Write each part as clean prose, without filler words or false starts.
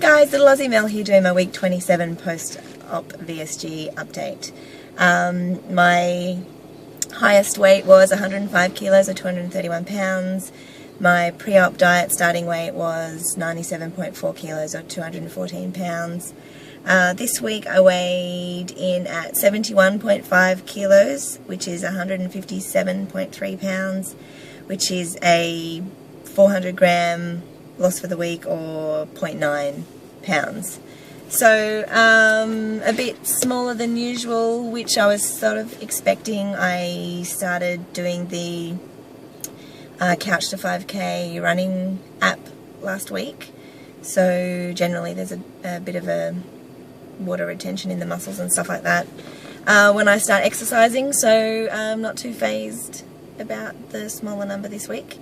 guys, little Aussie Mel here doing my week 27 post-op VSG update. My highest weight was 105 kilos or 231 pounds. My pre-op diet starting weight was 97.4 kilos or 214 pounds. This week I weighed in at 71.5 kilos, which is 157.3 pounds, which is a 400 gram loss for the week or 0.9 pounds. So a bit smaller than usual, which I was sort of expecting. I started doing the Couch to 5K running app last week, so generally there's a bit of a water retention in the muscles and stuff like that when I start exercising, so I'm not too phased about the smaller number this week.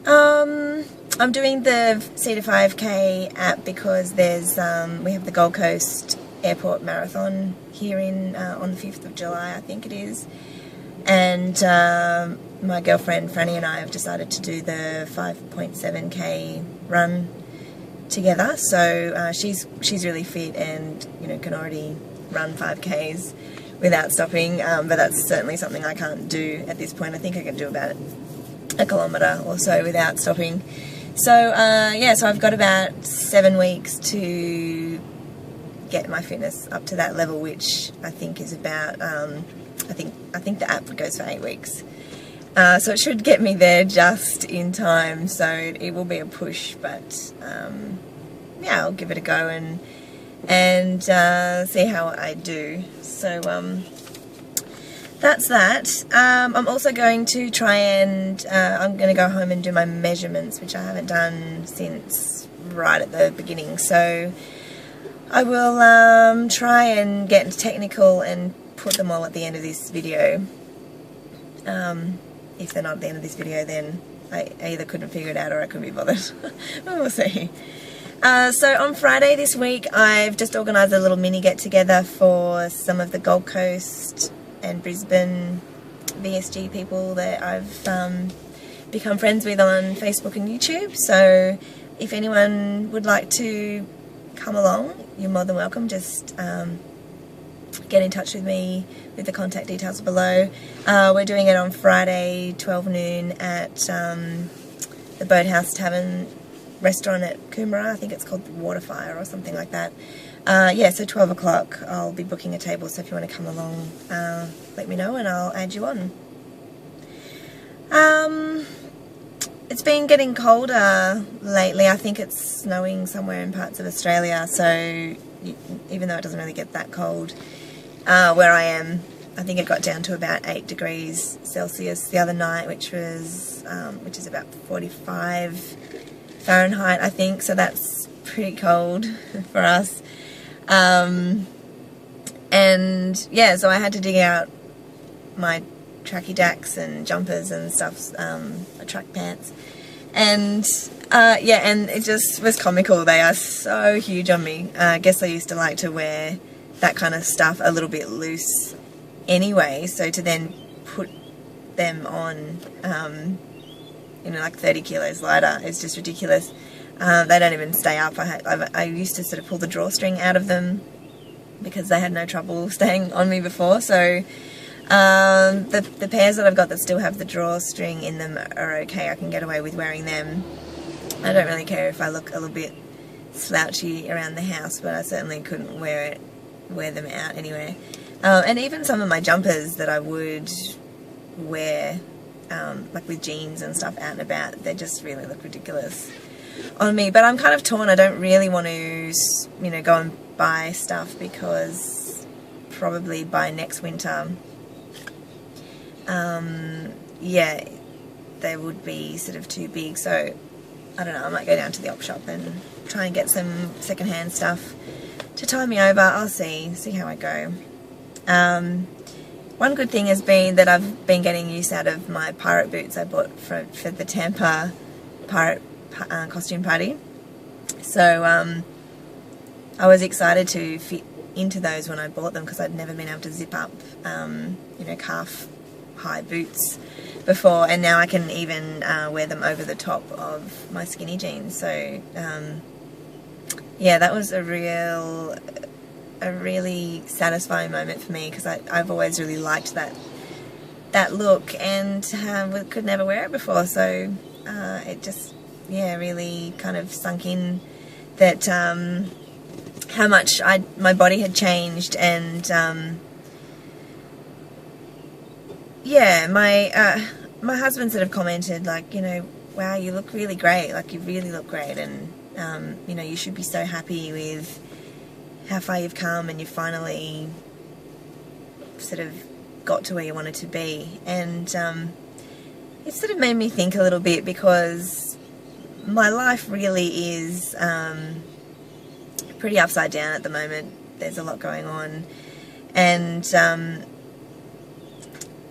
I'm doing the C to 5K app because there's we have the Gold Coast Airport Marathon here in on the 5th of July, I think it is, and my girlfriend Franny and I have decided to do the 5.7k run together. So she's really fit and can already run 5Ks without stopping, but that's certainly something I can't do at this point. I think I can do about a kilometre or so without stopping. So yeah, so I've got about 7 weeks to get my fitness up to that level, which I think is about I think the app goes for 8 weeks, so it should get me there just in time. So it will be a push, but yeah, I'll give it a go and see how I do. So that's that. I'm also going to try and I'm going to go home and do my measurements, which I haven't done since right at the beginning. So I will try and get technical and put them all at the end of this video. If they're not at the end of this video, then I either couldn't figure it out or I couldn't be bothered. We'll see. So on Friday this week, I've just organised a little mini get-together for some of the Gold Coast and Brisbane VSG people that I've become friends with on Facebook and YouTube. So if anyone would like to come along, you're more than welcome. Just get in touch with me with the contact details below. We're doing it on Friday 12 noon at the Boathouse Tavern restaurant at Coomera. I think it's called Waterfire or something like that. Yeah, so 12 o'clock I'll be booking a table, so if you want to come along, let me know and I'll add you on. It's been getting colder lately. I think it's snowing somewhere in parts of Australia, so even though it doesn't really get that cold where I am, I think it got down to about 8 degrees Celsius the other night, which is about 45 Fahrenheit, I think, so that's pretty cold for us. And yeah, so I had to dig out my tracky dacks and jumpers and stuff, track pants, and yeah, and it just was comical. They are so huge on me. I guess I used to like to wear that kind of stuff a little bit loose anyway, so to then put them on like 30 kilos lighter is just ridiculous. They don't even stay up. I used to sort of pull the drawstring out of them because they had no trouble staying on me before. So the pairs that I've got that still have the drawstring in them are okay. I can get away with wearing them. I don't really care if I look a little bit slouchy around the house, but I certainly couldn't wear them out anywhere. And even some of my jumpers that I would wear like with jeans and stuff out and about, they just really look ridiculous on me. But I'm kind of torn. I don't really want to go and buy stuff because probably by next winter yeah, they would be sort of too big. So I don't know, I might go down to the op shop and try and get some secondhand stuff to tie me over. I'll see how I go. One good thing has been that I've been getting use out of my pirate boots I bought for the Tampa pirate costume party. So I was excited to fit into those when I bought them because I'd never been able to zip up calf high boots before, and now I can even wear them over the top of my skinny jeans. So yeah, that was a really satisfying moment for me, because I've always really liked that look, and could never wear it before, so it just, yeah, really kind of sunk in that how much my body had changed. And yeah, my husband sort of commented, like, you know, wow, you look really great, like, you really look great, and you know, you should be so happy with how far you've come, and you finally sort of got to where you wanted to be. And it sort of made me think a little bit, because my life really is pretty upside down at the moment. There's a lot going on, and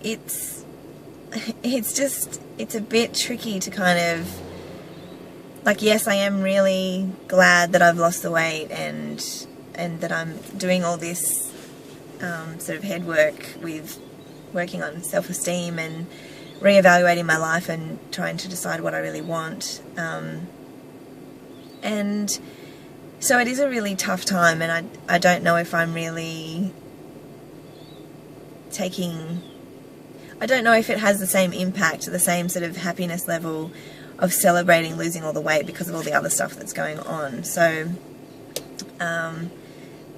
it's a bit tricky to kind of, like, yes, I am really glad that I've lost the weight, and that I'm doing all this sort of head work with working on self-esteem and reevaluating my life and trying to decide what I really want. And so it is a really tough time, and I don't know if I'm really I don't know if it has the same impact, the same sort of happiness level of celebrating losing all the weight, because of all the other stuff that's going on. So,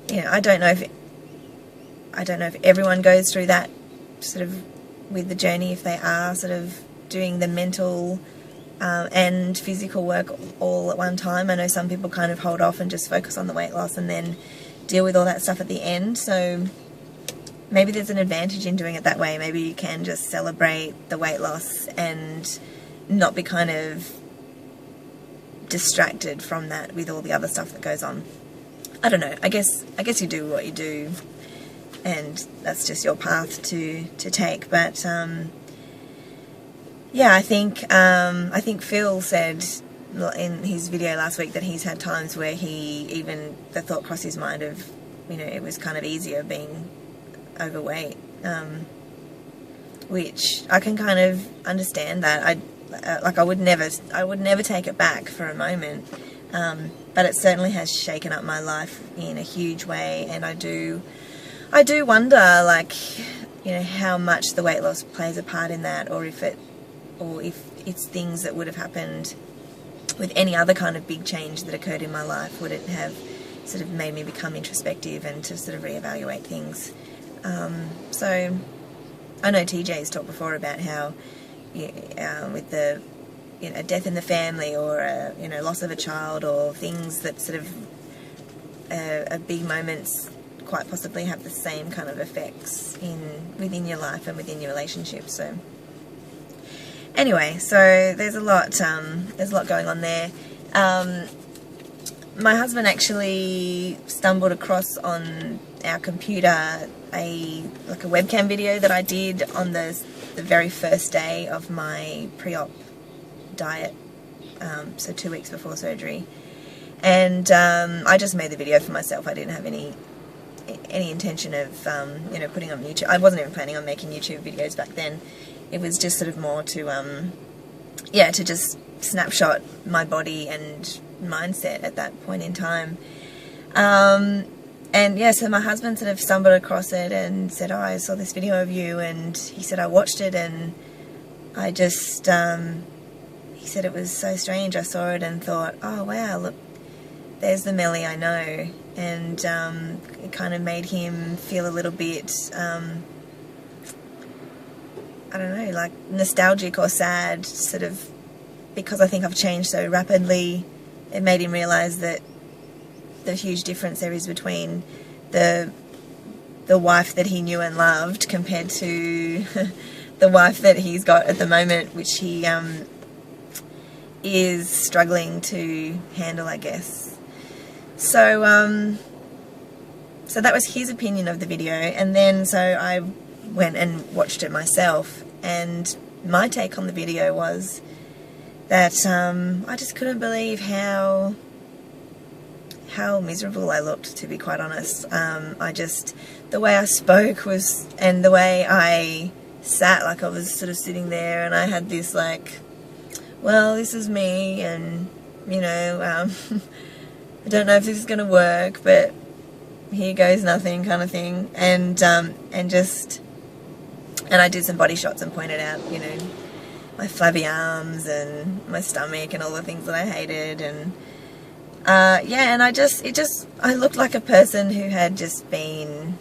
you know, I don't know if everyone goes through that sort of with the journey, if they are sort of doing the mental and physical work all at one time. I know some people kind of hold off and just focus on the weight loss and then deal with all that stuff at the end. So maybe there's an advantage in doing it that way. Maybe you can just celebrate the weight loss and not be kind of distracted from that with all the other stuff that goes on. I don't know. I guess you do what you do, and that's just your path to take. But yeah, I think Phil said in his video last week that he's had times where the thought crossed his mind of, you know, it was kind of easier being overweight, which I can kind of understand that. I would never take it back for a moment, but it certainly has shaken up my life in a huge way, and I do wonder, like, you know, how much the weight loss plays a part in that, or if it's things that would have happened with any other kind of big change that occurred in my life. Would it have sort of made me become introspective and to sort of reevaluate things? So I know TJ's talked before about how with the, you know, death in the family, or you know, loss of a child, or things that sort of are big moments, quite possibly have the same kind of effects within your life and within your relationships. So anyway, so there's a lot going on there. My husband actually stumbled across on our computer a webcam video that I did on the very first day of my pre-op diet, so 2 weeks before surgery, and I just made the video for myself. I didn't have any intention of you know, putting on YouTube. I wasn't even planning on making YouTube videos back then. It was just sort of more to yeah, to just snapshot my body and mindset at that point in time. And yeah, so my husband sort of stumbled across it and said, oh, I saw this video of you, and he said, I watched it, and I just he said it was so strange. I saw it and thought, oh wow, look, there's the Melly I know. And it kind of made him feel a little bit I don't know, like nostalgic or sad, sort of, because I think I've changed so rapidly. It made him realise that the huge difference there is between the wife that he knew and loved compared to the wife that he's got at the moment, which he is struggling to handle, I guess. So so that was his opinion of the video, and then so I went and watched it myself, and my take on the video was that I just couldn't believe how miserable I looked, to be quite honest. The way I spoke was, and the way I sat, like I was sort of sitting there, and I had this like, well, this is me, and you know, I don't know if this is going to work, but here goes nothing kind of thing. And I did some body shots and pointed out, you know, my flabby arms and my stomach and all the things that I hated. And yeah, and I looked like a person who had just been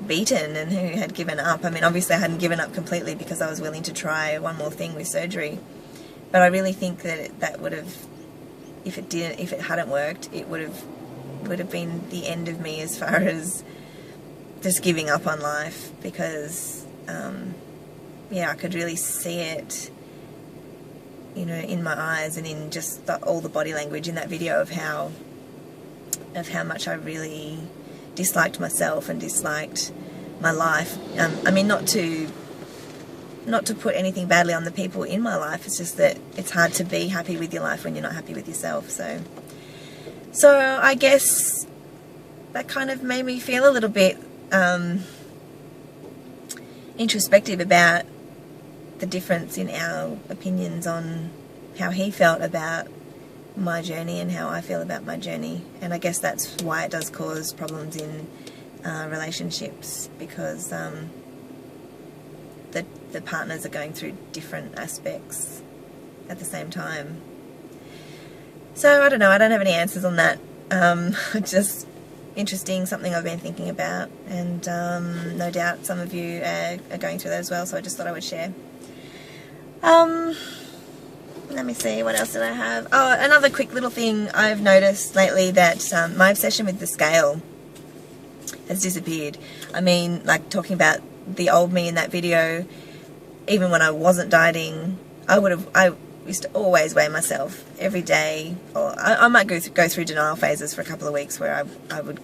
beaten and who had given up. I mean, obviously I hadn't given up completely because I was willing to try one more thing with surgery, but I really think that that would have, if it hadn't worked, it would have been the end of me as far as just giving up on life, because yeah, I could really see it, you know, in my eyes and in just all the body language in that video of how much I really disliked myself and disliked my life. I mean, not to put anything badly on the people in my life, it's just that it's hard to be happy with your life when you're not happy with yourself. So I guess that kind of made me feel a little bit introspective about the difference in our opinions on how he felt about my journey and how I feel about my journey. And I guess that's why it does cause problems in relationships, because the partners are going through different aspects at the same time. So I don't know, I don't have any answers on that. Just interesting, something I've been thinking about, and no doubt some of you are going through that as well, so I just thought I would share. Let me see, what else did I have? Oh, another quick little thing I've noticed lately, that my obsession with the scale has disappeared. I mean, like talking about the old me in that video, even when I wasn't dieting, I used to always weigh myself every day. Or I might go through denial phases for a couple of weeks where I would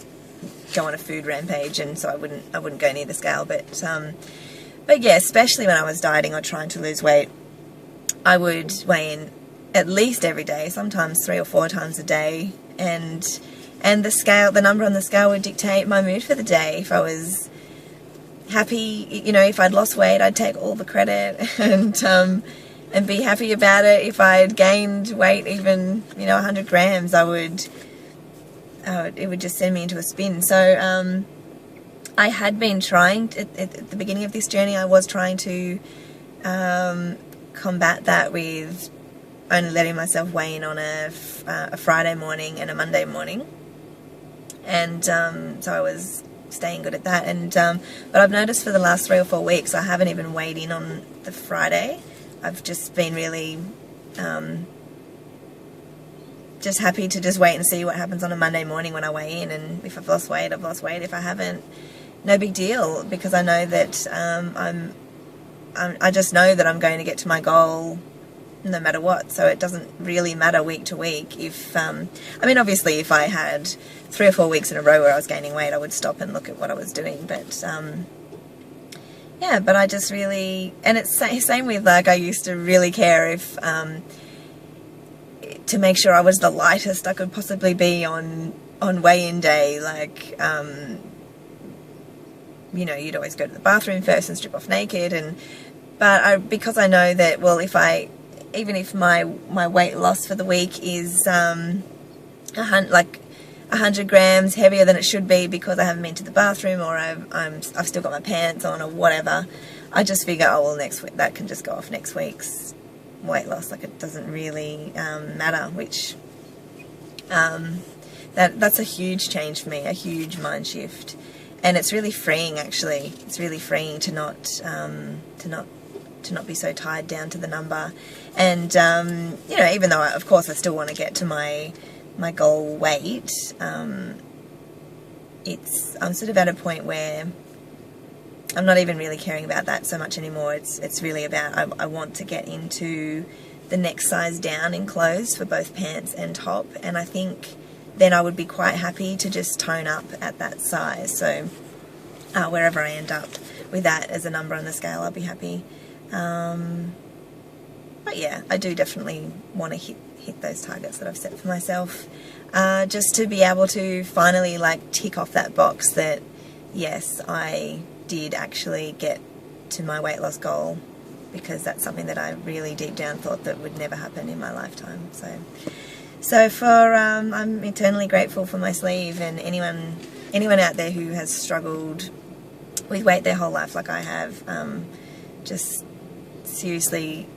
go on a food rampage, and so I wouldn't go near the scale. But yeah, especially when I was dieting or trying to lose weight, I would weigh in at least every day, sometimes 3 or 4 times a day, and the number on the scale would dictate my mood for the day. If I was happy, you know, if I'd lost weight, I'd take all the credit and be happy about it. If I'd gained weight, even, you know, 100 grams, it would just send me into a spin. So I had been trying at the beginning of this journey. I was trying to combat that with only letting myself weigh in on a Friday morning and a Monday morning, and so I was staying good at that. And but I've noticed for the last 3 or 4 weeks I haven't even weighed in on the Friday. I've just been really just happy to just wait and see what happens on a Monday morning when I weigh in, and if I've lost weight, I've lost weight. If I haven't, no big deal, because I know that I just know that I'm going to get to my goal no matter what. So it doesn't really matter week to week. If I mean, obviously if I had 3 or 4 weeks in a row where I was gaining weight, I would stop and look at what I was doing. But yeah, but I just really, and it's same with, like, I used to really care if to make sure I was the lightest I could possibly be on weigh-in day. Like you know, you'd always go to the bathroom first and strip off naked, because I know that, well, even if my weight loss for the week is like 100 grams heavier than it should be because I haven't been to the bathroom, or I've still got my pants on, or whatever, I just figure, oh well, next week that can just go off next week's weight loss. Like, it doesn't really matter, which that's a huge change for me, a huge mind shift. And it's really freeing, actually. It's really freeing to not be so tied down to the number. And you know, even though of course I still want to get to my goal weight, I'm sort of at a point where I'm not even really caring about that so much anymore. It's really about, I want to get into the next size down in clothes for both pants and top, and I think then I would be quite happy to just tone up at that size. So wherever I end up with that as a number on the scale, I'll be happy. But yeah, I do definitely want to hit those targets that I've set for myself, just to be able to finally, like, tick off that box that yes, I did actually get to my weight loss goal, because that's something that I really deep down thought that would never happen in my lifetime. So I'm eternally grateful for my sleeve, and anyone out there who has struggled with weight their whole life like I have, just seriously,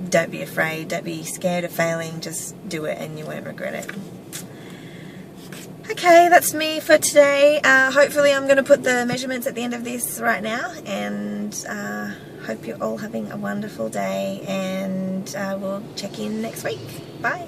don't be afraid, don't be scared of failing, just do it and you won't regret it. Okay, that's me for today. Hopefully I'm going to put the measurements at the end of this right now, and hope you're all having a wonderful day, and we'll check in next week. Bye.